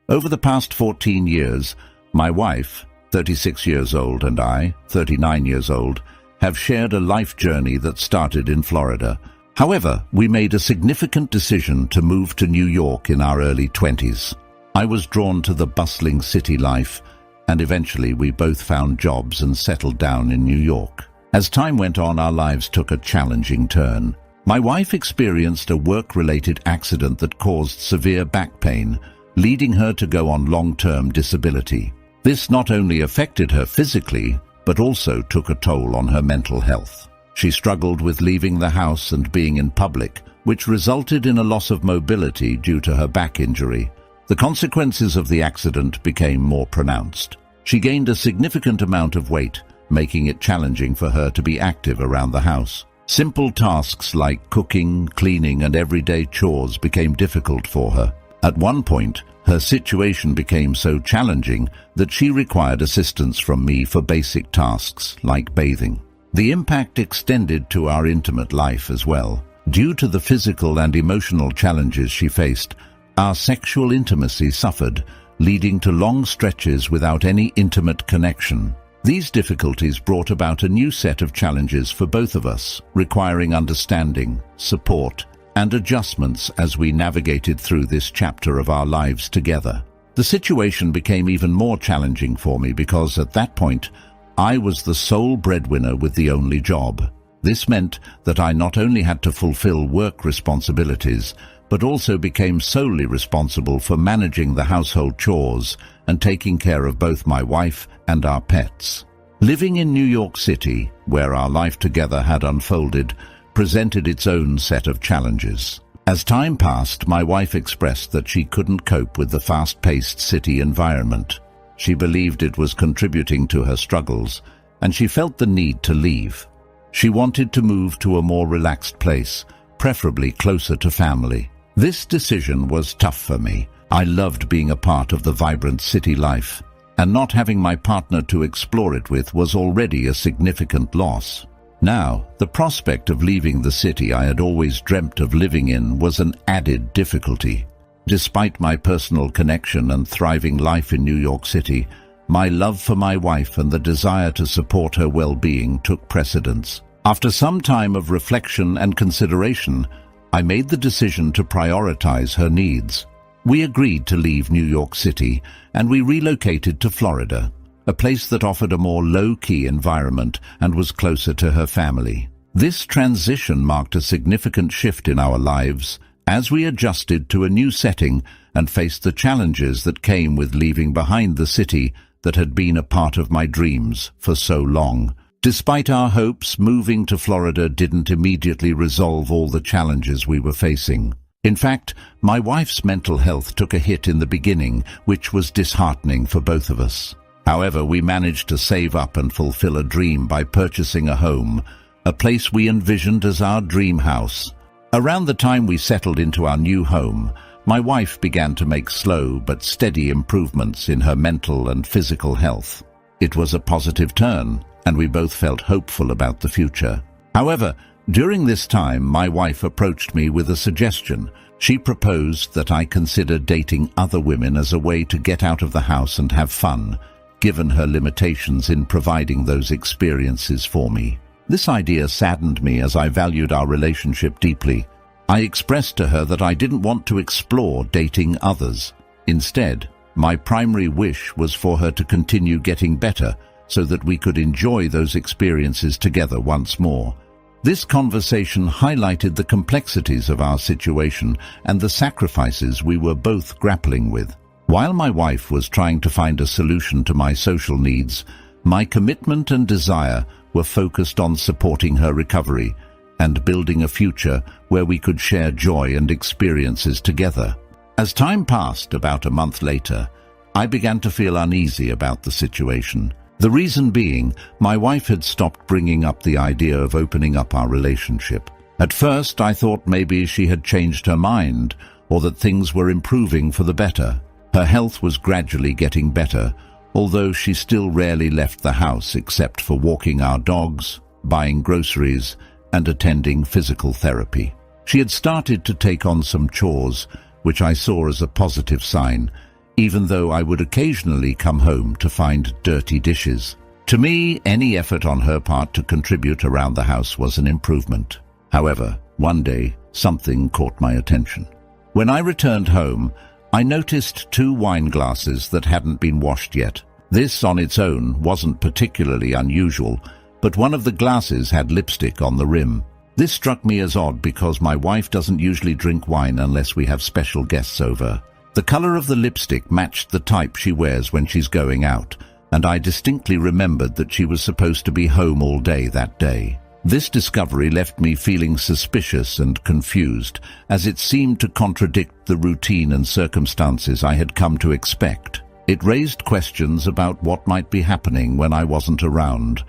Over the past 14 years, my wife, 36 years old, and I, 39 years old, have shared a life journey that started in Florida. However, we made a significant decision to move to New York in our early 20s. I was drawn to the bustling city life, and eventually we both found jobs and settled down in New York. As time went on, our lives took a challenging turn. My wife experienced a work-related accident that caused severe back pain, leading her to go on long-term disability. This not only affected her physically, but also took a toll on her mental health. She struggled with leaving the house and being in public, which resulted in a loss of mobility due to her back injury. The consequences of the accident became more pronounced. She gained a significant amount of weight, making it challenging for her to be active around the house. Simple tasks like cooking, cleaning, and everyday chores became difficult for her. At one point, her situation became so challenging that she required assistance from me for basic tasks like bathing. The impact extended to our intimate life as well. Due to the physical and emotional challenges she faced, our sexual intimacy suffered, leading to long stretches without any intimate connection. These difficulties brought about a new set of challenges for both of us, requiring understanding, support, and adjustments as we navigated through this chapter of our lives together. The situation became even more challenging for me because at that point, I was the sole breadwinner with the only job. This meant that I not only had to fulfill work responsibilities, but also became solely responsible for managing the household chores and taking care of both my wife and our pets. Living in New York City, where our life together had unfolded, presented its own set of challenges. As time passed, my wife expressed that she couldn't cope with the fast-paced city environment. She believed it was contributing to her struggles, and she felt the need to leave. She wanted to move to a more relaxed place, preferably closer to family. This decision was tough for me. I loved being a part of the vibrant city life, and not having my partner to explore it with was already a significant loss. Now, the prospect of leaving the city I had always dreamt of living in was an added difficulty. Despite my personal connection and thriving life in New York City, my love for my wife and the desire to support her well-being took precedence. After some time of reflection and consideration, I made the decision to prioritize her needs. We agreed to leave New York City, and we relocated to Florida, a place that offered a more low-key environment and was closer to her family. This transition marked a significant shift in our lives as we adjusted to a new setting and faced the challenges that came with leaving behind the city that had been a part of my dreams for so long. Despite our hopes, moving to Florida didn't immediately resolve all the challenges we were facing. In fact, my wife's mental health took a hit in the beginning, which was disheartening for both of us. However, we managed to save up and fulfill a dream by purchasing a home, a place we envisioned as our dream house. Around the time we settled into our new home, my wife began to make slow but steady improvements in her mental and physical health. It was a positive turn, and we both felt hopeful about the future. However, during this time, my wife approached me with a suggestion. She proposed that I consider dating other women as a way to get out of the house and have fun, given her limitations in providing those experiences for me. This idea saddened me as I valued our relationship deeply. I expressed to her that I didn't want to explore dating others. Instead, my primary wish was for her to continue getting better so that we could enjoy those experiences together once more. This conversation highlighted the complexities of our situation and the sacrifices we were both grappling with. While my wife was trying to find a solution to my social needs, my commitment and desire were focused on supporting her recovery and building a future where we could share joy and experiences together. As time passed, about a month later, I began to feel uneasy about the situation. The reason being, my wife had stopped bringing up the idea of opening up our relationship. At first, I thought maybe she had changed her mind or that things were improving for the better. Her health was gradually getting better, although she still rarely left the house except for walking our dogs, buying groceries, and attending physical therapy. She had started to take on some chores, which I saw as a positive sign. even though I would occasionally come home to find dirty dishes. To me, any effort on her part to contribute around the house was an improvement. However, one day, something caught my attention. When I returned home, I noticed 2 wine glasses that hadn't been washed yet. This on its own wasn't particularly unusual, but one of the glasses had lipstick on the rim. This struck me as odd because my wife doesn't usually drink wine unless we have special guests over. The color of the lipstick matched the type she wears when she's going out, and I distinctly remembered that she was supposed to be home all day that day. This discovery left me feeling suspicious and confused, as it seemed to contradict the routine and circumstances I had come to expect. It raised questions about what might be happening when I wasn't around,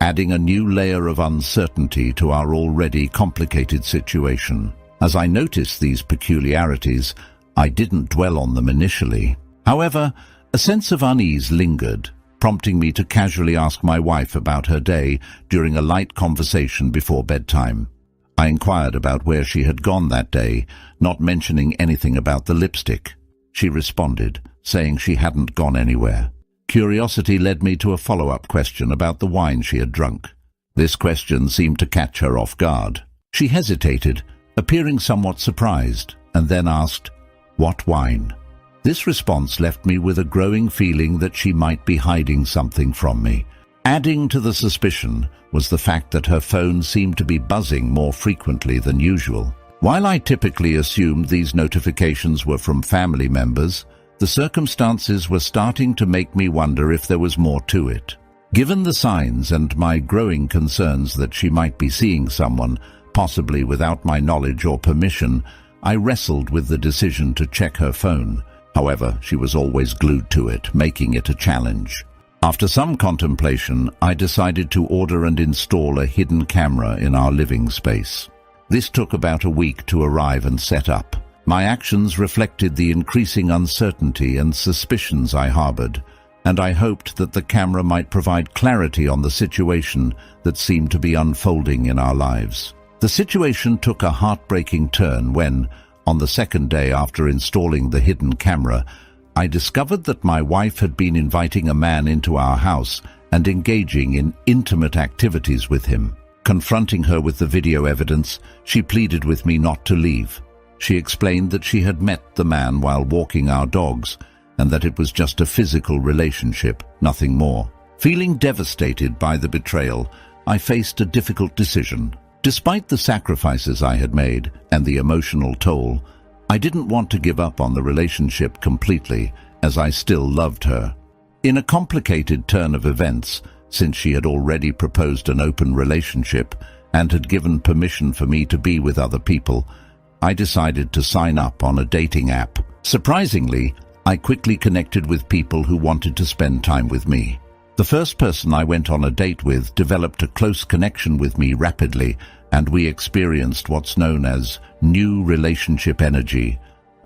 adding a new layer of uncertainty to our already complicated situation. As I noticed these peculiarities, I didn't dwell on them initially. However, a sense of unease lingered, prompting me to casually ask my wife about her day during a light conversation before bedtime. I inquired about where she had gone that day, not mentioning anything about the lipstick. She responded, saying she hadn't gone anywhere. Curiosity led me to a follow-up question about the wine she had drunk. This question seemed to catch her off guard. She hesitated, appearing somewhat surprised, and then asked, "What wine?" This response left me with a growing feeling that she might be hiding something from me. Adding to the suspicion was the fact that her phone seemed to be buzzing more frequently than usual. While I typically assumed these notifications were from family members, the circumstances were starting to make me wonder if there was more to it. Given the signs and my growing concerns that she might be seeing someone, possibly without my knowledge or permission, I wrestled with the decision to check her phone. However, she was always glued to it, making it a challenge. After some contemplation, I decided to order and install a hidden camera in our living space. This took about a week to arrive and set up. My actions reflected the increasing uncertainty and suspicions I harbored, and I hoped that the camera might provide clarity on the situation that seemed to be unfolding in our lives. The situation took a heartbreaking turn when, on the second day after installing the hidden camera, I discovered that my wife had been inviting a man into our house and engaging in intimate activities with him. Confronting her with the video evidence, she pleaded with me not to leave. She explained that she had met the man while walking our dogs and that it was just a physical relationship, nothing more. Feeling devastated by the betrayal, I faced a difficult decision. Despite the sacrifices I had made and the emotional toll, I didn't want to give up on the relationship completely, as I still loved her. In a complicated turn of events, since she had already proposed an open relationship and had given permission for me to be with other people, I decided to sign up on a dating app. Surprisingly, I quickly connected with people who wanted to spend time with me. The first person I went on a date with developed a close connection with me rapidly, and we experienced what's known as new relationship energy,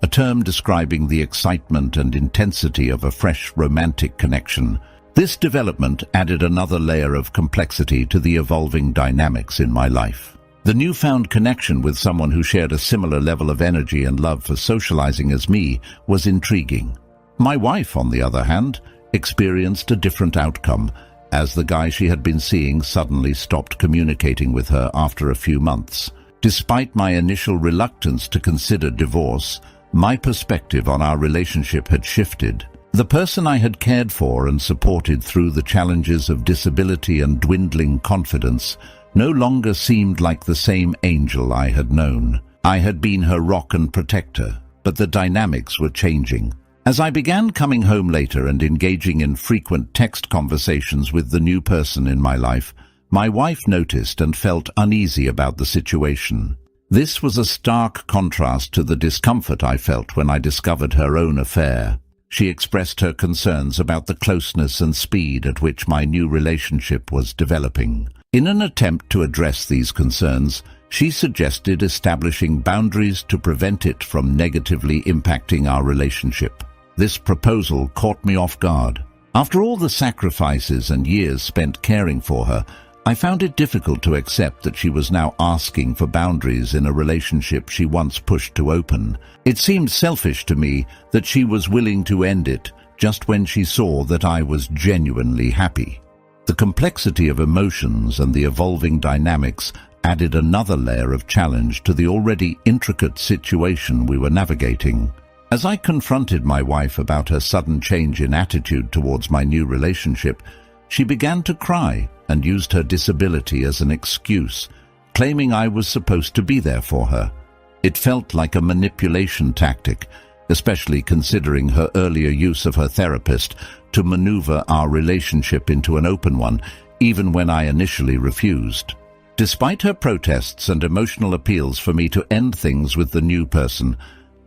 a term describing the excitement and intensity of a fresh romantic connection. This development added another layer of complexity to the evolving dynamics in my life. The newfound connection with someone who shared a similar level of energy and love for socializing as me was intriguing. My wife, on the other hand, experienced a different outcome, as the guy she had been seeing suddenly stopped communicating with her after a few months. Despite my initial reluctance to consider divorce, my perspective on our relationship had shifted. The person I had cared for and supported through the challenges of disability and dwindling confidence no longer seemed like the same angel I had known. I had been her rock and protector, but the dynamics were changing. As I began coming home later and engaging in frequent text conversations with the new person in my life, my wife noticed and felt uneasy about the situation. This was a stark contrast to the discomfort I felt when I discovered her own affair. She expressed her concerns about the closeness and speed at which my new relationship was developing. In an attempt to address these concerns, she suggested establishing boundaries to prevent it from negatively impacting our relationship. This proposal caught me off guard. After all the sacrifices and years spent caring for her, I found it difficult to accept that she was now asking for boundaries in a relationship she once pushed to open. It seemed selfish to me that she was willing to end it just when she saw that I was genuinely happy. The complexity of emotions and the evolving dynamics added another layer of challenge to the already intricate situation we were navigating. As I confronted my wife about her sudden change in attitude towards my new relationship, she began to cry and used her disability as an excuse, claiming I was supposed to be there for her. It felt like a manipulation tactic, especially considering her earlier use of her therapist to maneuver our relationship into an open one, even when I initially refused. Despite her protests and emotional appeals for me to end things with the new person,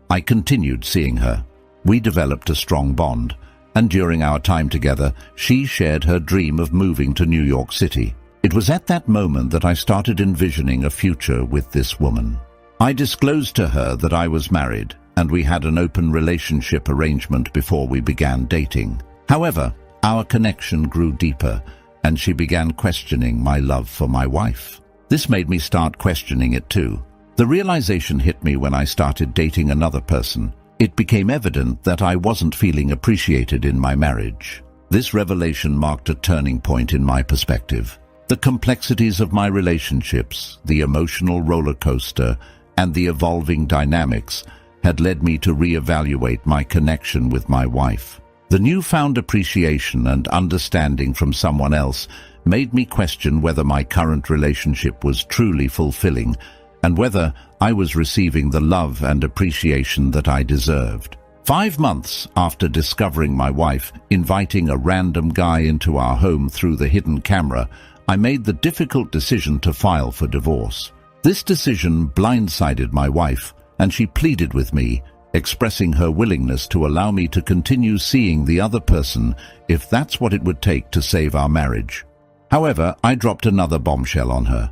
I continued seeing her. We developed a strong bond, and during our time together, she shared her dream of moving to New York City. It was at that moment that I started envisioning a future with this woman. I disclosed to her that I was married, and we had an open relationship arrangement before we began dating. However, our connection grew deeper, and she began questioning my love for my wife. This made me start questioning it too. The realization hit me when I started dating another person. It became evident that I wasn't feeling appreciated in my marriage. This revelation marked a turning point in my perspective. The complexities of my relationships, the emotional roller coaster, and the evolving dynamics had led me to reevaluate my connection with my wife. The newfound appreciation and understanding from someone else made me question whether my current relationship was truly fulfilling and whether I was receiving the love and appreciation that I deserved. 5 months after discovering my wife inviting a random guy into our home through the hidden camera, I made the difficult decision to file for divorce. This decision blindsided my wife, and she pleaded with me, expressing her willingness to allow me to continue seeing the other person if that's what it would take to save our marriage. However, I dropped another bombshell on her.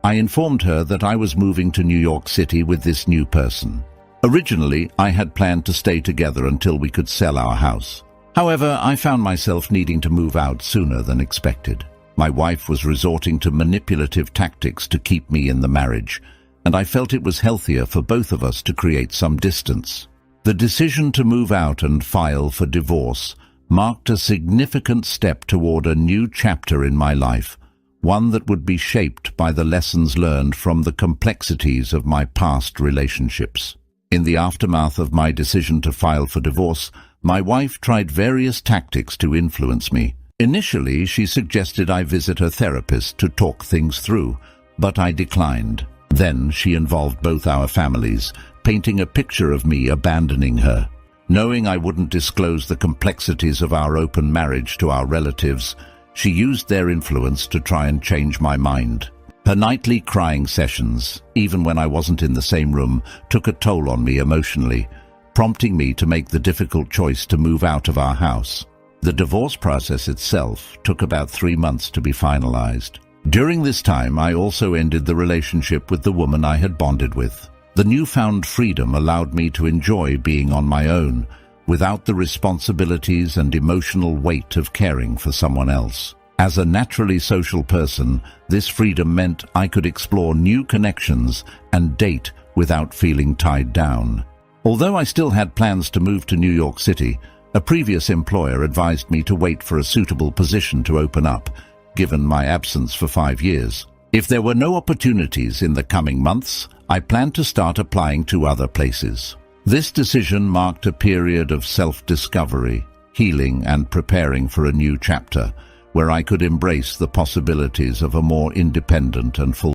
I informed her that I was moving to New York City with this new person. Originally, I had planned to stay together until we could sell our house. However, I found myself needing to move out sooner than expected. My wife was resorting to manipulative tactics to keep me in the marriage, and I felt it was healthier for both of us to create some distance. The decision to move out and file for divorce marked a significant step toward a new chapter in my life, one that would be shaped by the lessons learned from the complexities of my past relationships. In the aftermath of my decision to file for divorce, my wife tried various tactics to influence me. Initially, she suggested I visit her therapist to talk things through, but I declined. Then she involved both our families, painting a picture of me abandoning her. Knowing I wouldn't disclose the complexities of our open marriage to our relatives, she used their influence to try and change my mind. Her nightly crying sessions, even when I wasn't in the same room, took a toll on me emotionally, prompting me to make the difficult choice to move out of our house. The divorce process itself took about 3 months to be finalized. During this time, I also ended the relationship with the woman I had bonded with. The newfound freedom allowed me to enjoy being on my own, without the responsibilities and emotional weight of caring for someone else. As a naturally social person, this freedom meant I could explore new connections and date without feeling tied down. Although I still had plans to move to New York City, a previous employer advised me to wait for a suitable position to open up, given my absence for 5 years. If there were no opportunities in the coming months, I planned to start applying to other places. This decision marked a period of self-discovery, healing, and preparing for a new chapter, where I could embrace the possibilities of a more independent and fulfilling